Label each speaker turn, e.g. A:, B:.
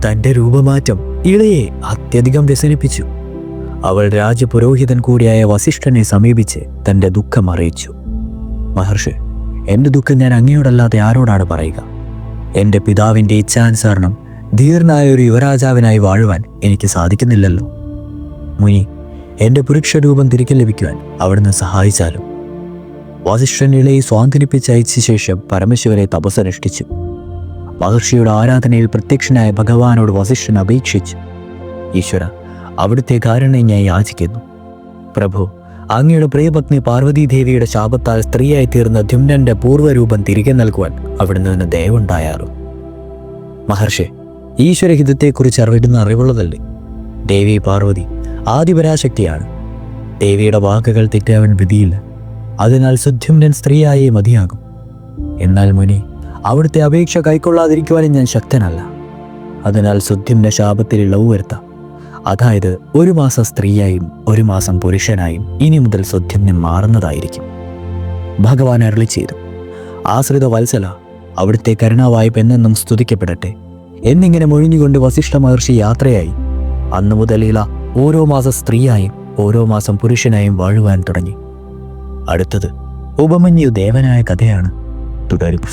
A: തൻ്റെ രൂപമാറ്റം ഇളയെ അത്യധികം വ്യസനിപ്പിച്ചു. അവൾ രാജപുരോഹിതൻ കൂടിയായ വസിഷ്ഠനെ സമീപിച്ച് തൻ്റെ ദുഃഖം അറിയിച്ചു. മഹർഷി, എൻ്റെ ദുഃഖം ഞാൻ അങ്ങയോടല്ലാതെ ആരോടാണ് പറയുക? എൻ്റെ പിതാവിൻ്റെ ഇച്ഛാനുസരണം ധീരനായ ഒരു യുവരാജാവിനായി വാഴുവാൻ എനിക്ക് സാധിക്കുന്നില്ലല്ലോ. മുനി, എൻ്റെ പുരുഷരൂപം തിരികെ ലഭിക്കുവാൻ അവിടുന്ന് സഹായിച്ചാലും. വസിഷ്ഠൻ ഇളയെ സ്വാന്തനിപ്പിച്ചയച്ച ശേഷം പരമശിവനെ തപസ്സനുഷ്ഠിച്ചു. മഹർഷിയുടെ ആരാധനയിൽ പ്രത്യക്ഷനായ ഭഗവാനോട് വസിഷ്ഠൻ അപേക്ഷിച്ചു. ഈശ്വര, അവിടുത്തെ കാരുണ്യം ഞാൻ യാചിക്കുന്നു. പ്രഭു, അങ്ങയുടെ പ്രിയപത്നി പാർവതീദേവിയുടെ ശാപത്താൽ സ്ത്രീയായി തീർന്ന ദ്യുമ്നന്റെ പൂർവ്വരൂപം തിരികെ നൽകുവാൻ അവിടുന്ന് നിന്ന് ദയവുണ്ടായാറും. മഹർഷി, ഈശ്വരഹിതത്തെക്കുറിച്ച് അറിവിടുന്ന അറിവുള്ളതല്ലേ? ദേവി പാർവതി ആദിപരാശക്തിയാണ്. ദേവിയുടെ വാക്കുകൾ തെറ്റാവൻ വിധിയില്ല. അതിനാൽ സുദ്യുമ്നൻ സ്ത്രീയായേ മതിയാകും. എന്നാൽ മുനി, അവിടുത്തെ അപേക്ഷ കൈക്കൊള്ളാതിരിക്കുവാനും ഞാൻ ശക്തനല്ല. അതിനാൽ സുദ്യുമ്ന ശാപത്തിൽ ഇളവ് വരുത്താം. അതായത് 1 മാസം സ്ത്രീയായും 1 മാസം പുരുഷനായും ഇനി മുതൽ സുദ്യുമ്നൻ മാറുന്നതായിരിക്കും. ഭഗവാൻ അരുളി ചെയ്തു. ആശ്രിത വത്സല, അവിടുത്തെ കരുണാവായ്പ എന്നെന്നും സ്തുതിക്കപ്പെടട്ടെ എന്നിങ്ങനെ മൊഴിഞ്ഞുകൊണ്ട് വസിഷ്ഠ മഹർഷി യാത്രയായി. അന്നു മുതൽ ഇള ഓരോ മാസം സ്ത്രീയായും ഓരോ മാസം പുരുഷനായും വാഴുവാൻ തുടങ്ങി. അടുത്തത് ഉപമന്യു ദേവനായ കഥയാണ്. തുടരും.